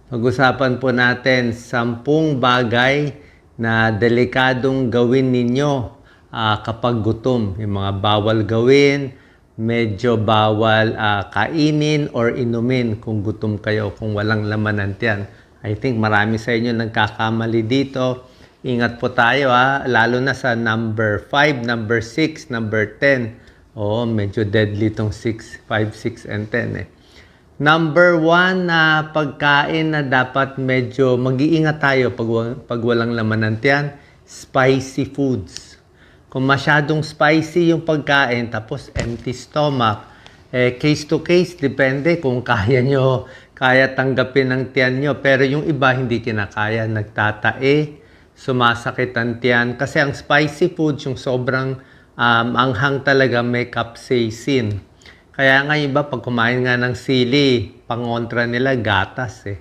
Pag-usapan po natin 10 bagay na delikadong gawin ninyo kapag gutom. Yung mga bawal gawin, medyo bawal kainin or inumin kung gutom kayo, kung walang laman ng tiyan. I think marami sa inyo nagkakamali dito. Ingat po tayo lalo na sa number 5, number 6, number 10. Oo, medyo deadly tong 6, 5, 6, and 10 eh. Number 1 na pagkain na dapat medyo mag-iingat tayo pag walang laman ng tiyan, spicy foods. Kung masyadong spicy yung pagkain tapos empty stomach, case to case, depende kung kaya tanggapin ng tiyan nyo. Pero yung iba hindi kinakaya, nagtatae, sumasakit ang tiyan. Kasi ang spicy foods, yung sobrang anghang talaga, may capsaicin. Kaya nga iba, pag kumain nga ng sili, pangontra nila, gatas eh.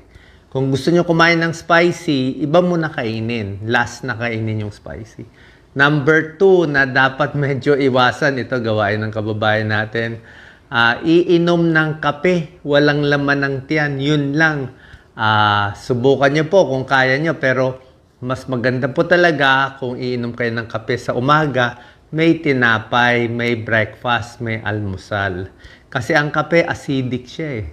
Kung gusto nyo kumain ng spicy, iba muna kainin. Last na kainin yung spicy. Number 2 na dapat medyo iwasan, ito gawain ng kababayan natin, iinom ng kape, walang laman ng tiyan, yun lang. Subukan nyo po kung kaya nyo, pero mas maganda po talaga kung iinom kayo ng kape sa umaga, may tinapay, may breakfast, may almusal. Kasi ang kape, acidic siya eh.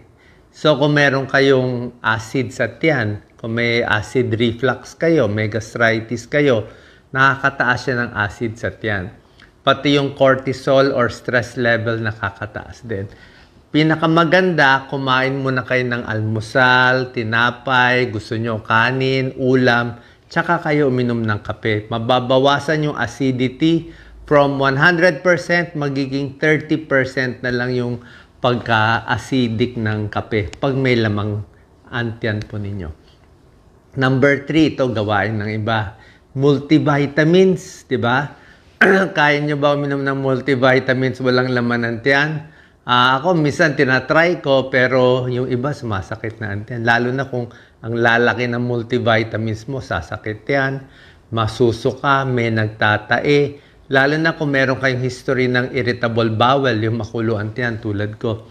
So kung meron kayong acid sa tiyan, kung may acid reflux kayo, may gastritis kayo, nakakataas siya ng acid sa tiyan. Pati yung cortisol or stress level nakakataas din. Pinakamaganda, kumain muna kayo ng almusal, tinapay, gusto nyo kanin, ulam, tsaka kayo uminom ng kape. Mababawasan yung acidity. From 100%, magiging 30% na lang yung pagka-acidic ng kape pag may lamang antiyan po ninyo. Number 3, ito gawain ng iba. Multivitamins, di ba? Kaya nyo ba uminom ng multivitamins walang laman ng tiyan? Ako, minsan tinatry ko, pero yung iba sumasakit na ang tiyan. Lalo na kung ang lalaki ng multivitamins mo, sasakit yan, masusuka, may nagtatae. Lalo na kung meron kayong history ng irritable bowel, yung makuluan tiyan tulad ko.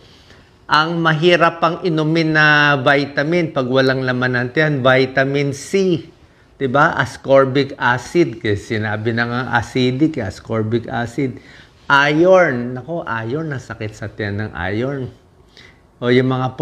Ang mahirap pang inumin na vitamin pag walang laman ng tiyan, vitamin C. Diba? Ascorbic acid. Kasi sinabi na nga acidic, ascorbic acid. Iron. Nako, iron. Nasakit sa tiyan ng iron. O yung mga,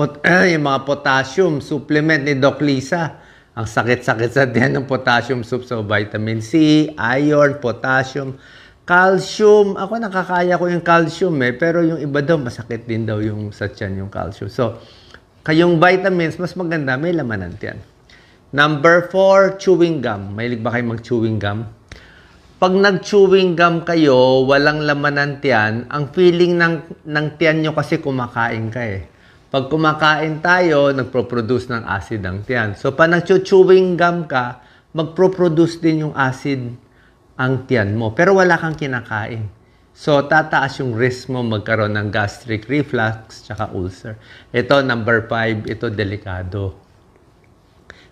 yung mga potassium supplement ni Doc Lisa. Ang sakit-sakit sa tiyan ng potassium soup. So, vitamin C, iron, potassium, calcium. Ako nakakaya ko yung calcium pero yung iba daw masakit din daw yung sa tiyan yung calcium. So, kayong vitamins, mas maganda, may laman ng tiyan. Number 4, chewing gum. Mahilig ba kayo mag-chewing gum? Pag nag-chewing gum kayo, walang laman ng tiyan, ang feeling ng tiyan nyo kasi kumakain ka eh. Pag kumakain tayo, nagpo-produce ng acid ang tiyan. So, pag nag-chewing gum ka, magpo-produce din yung acid ang tiyan mo. Pero wala kang kinakain. So, tataas yung risk mo magkaroon ng gastric reflux tsaka ulcer. Ito, number 5. Ito, delikado.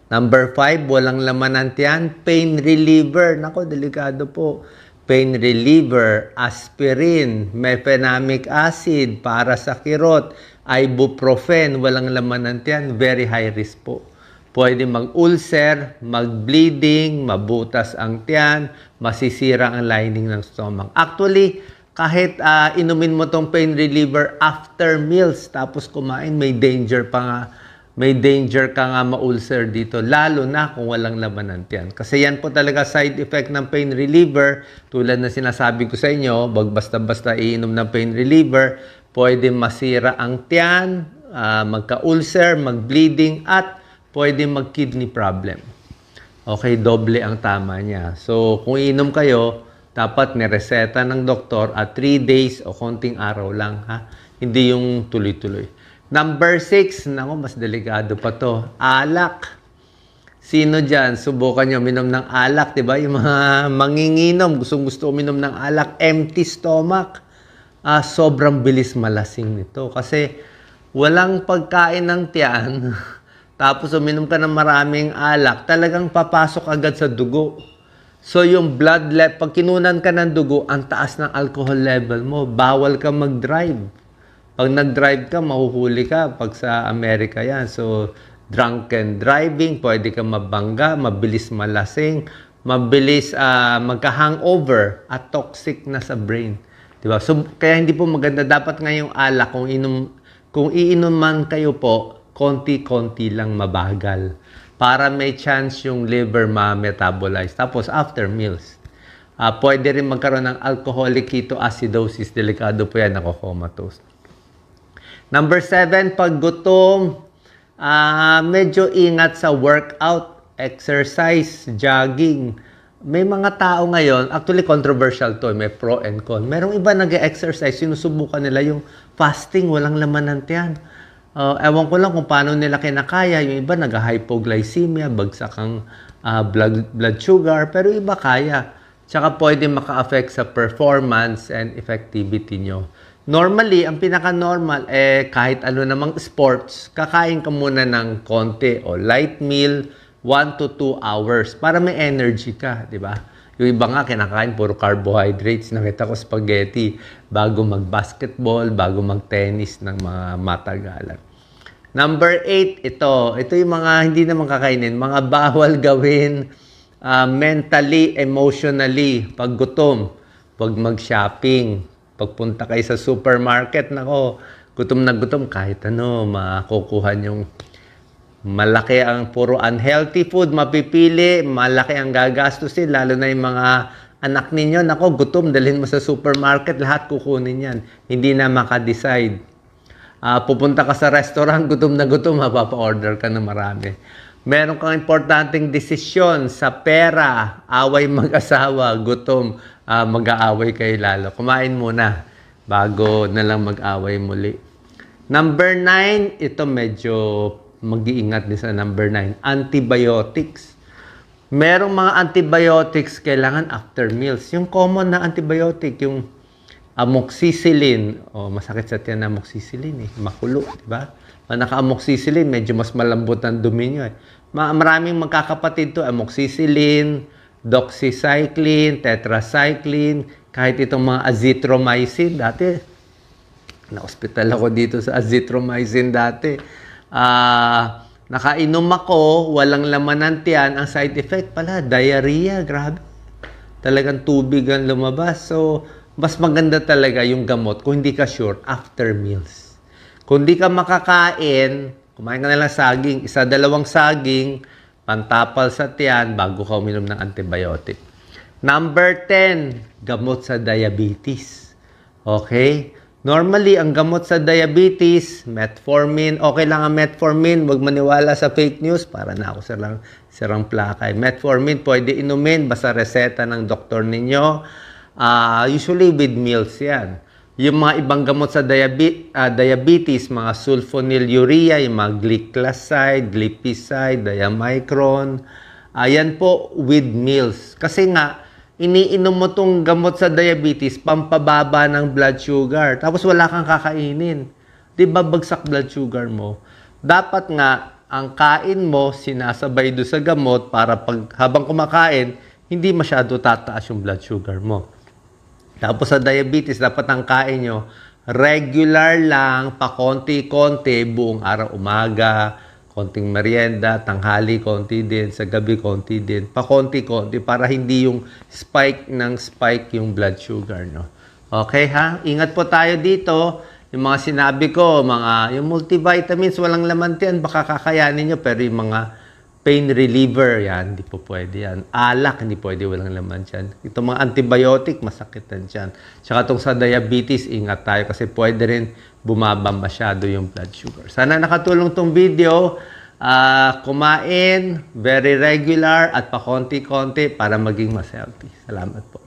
Number 5, walang laman ng tiyan, pain reliever. Nako, delikado po. Pain reliever, aspirin, mefenamic acid para sa kirot, ibuprofen, walang laman ng tiyan, very high risk po. Pwede mag-ulcer, mag-bleeding, mabutas ang tiyan, masisira ang lining ng stomach. Actually, kahit inumin mo tong pain reliever after meals, tapos kumain, may danger ka nga ma-ulcer dito, lalo na kung walang laman ng tiyan. Kasi yan po talaga side effect ng pain reliever. Tulad na sinasabi ko sa inyo, wag basta-basta iinom ng pain reliever, pwede masira ang tiyan, magka-ulcer, mag-bleeding, at pwede mag-kidney problem. Okay, doble ang tama niya. So, kung iinom kayo, dapat nireseta ng doktor at 3 days o konting araw lang, hindi yung tuloy-tuloy. Number 6, nako, mas delikado pa to. Alak. Sino dyan? Subukan nyo uminom ng alak, diba? Yung mga manginginom, gusto uminom ng alak, empty stomach. Sobrang bilis malasing nito. Kasi walang pagkain ng tiyan, tapos uminom ka ng maraming alak, talagang papasok agad sa dugo. So yung blood level, pag kinunan ka ng dugo, ang taas ng alcohol level mo, bawal ka mag-drive. Pag nag-drive ka, mahuhuli ka. Pag sa Amerika yan. So, drunken driving, pwede kang mabangga, mabilis malasing, mabilis magka-hangover at toxic na sa brain. Diba? So, kaya hindi po maganda. Dapat ngayong alak, kung iinom man kayo po, konti-konti lang mabagal. Para may chance yung liver ma-metabolize. Tapos, after meals. Pwede rin magkaroon ng alcoholic ketoacidosis. Delikado po yan, ako-comatose. Number 7, pag gutom, medyo ingat sa workout, exercise, jogging. May mga tao ngayon, actually controversial to, may pro and con. Merong iba nag-exercise, sinusubukan nila yung fasting, walang laman ng tiyan. Ewan ko lang kung paano nila kinakaya. Yung iba nag-hypoglycemia, bagsak ang blood sugar, pero iba kaya. Tsaka pwede maka-affect sa performance and effectivity nyo. Normally, ang pinaka-normal, kahit ano namang sports, kakain ka muna ng konti o light meal, 1 to 2 hours para may energy ka, di ba? Yung iba nga, kinakain puro carbohydrates. Nakita ko spaghetti bago mag-basketball, bago mag-tennis ng mga matagalan. Number 8, ito yung mga hindi naman kakainin, mga bawal gawin mentally, emotionally, pag gutom, pag mag-shopping, pagpunta kayo sa supermarket, nako, gutom na gutom, kahit ano, makukuha yung malaki ang puro unhealthy food, mapipili, malaki ang gagastusin, lalo na yung mga anak ninyo, nako, gutom, dalhin mo sa supermarket, lahat kukunin yan. Hindi na maka-decide. Pupunta ka sa restaurant, gutom na gutom, mapapa-order ka na marami. Meron kang importanteng desisyon sa pera, away mag-asawa, gutom, mag-aaway kayo lalo. Kumain muna bago na lang mag-away muli. Number 9, ito medyo mag-iingat din sa number 9. Antibiotics. Merong mga antibiotics kailangan after meals. Yung common na antibiotic, yung amoxicillin. Masakit sa tiyan na amoxicillin makulo, di ba? Naka-amoxicillin, medyo mas malambot ang dumi nyo Maraming magkakapatid to, amoxicillin, doxycycline, tetracycline, kahit itong mga azithromycin. Dati, na-hospital ako dito sa azithromycin dati. Nakainom ako, walang laman ng tiyan. Ang side effect pala, diarrhea, grabe. Talagang tubig ang lumabas. So, mas maganda talaga yung gamot kung hindi ka sure after meals. Kung hindi ka makakain, kumain ka na lang saging, 1-2 saging, pantapal sa tiyan bago ka uminom ng antibiotic. Number 10, gamot sa diabetes. Okay? Normally, ang gamot sa diabetes, metformin, okay lang ang metformin, huwag maniwala sa fake news, para na ako sirang plakay. Metformin, pwede inumin, basta reseta ng doktor ninyo. Usually with meals yan. Yung mga ibang gamot sa diabetes, mga sulfonylurea, yung mga glyclazide, glipizide, diamicron, yan po with meals. Kasi nga, iniinom mo tong gamot sa diabetes, pampababa ng blood sugar. Tapos wala kang kakainin. Di ba bagsak blood sugar mo? Dapat nga, ang kain mo, sinasabay do sa gamot para habang kumakain, hindi masyado tataas yung blood sugar mo. Tapos sa diabetes, dapat ang kain nyo, regular lang, pa konti-konti, buong araw, umaga, konting merienda, tanghali, konti din, sa gabi, konti din, pa konti-konti, para hindi yung spike yung blood sugar, no? Okay, ha? Ingat po tayo dito. Yung mga sinabi ko, yung multivitamins, walang laman yan, baka kakayanin nyo, pero yung mga pain reliever, yan, hindi po pwede yan. Alak, hindi pwede, walang laman dyan. Itong mga antibiotic, masakit yan dyan. Tsaka itong sa diabetes, ingat tayo kasi pwede rin bumaba masyado yung blood sugar. Sana nakatulong tong video. Kumain, very regular, at pa konti-konti para maging mas healthy. Salamat po.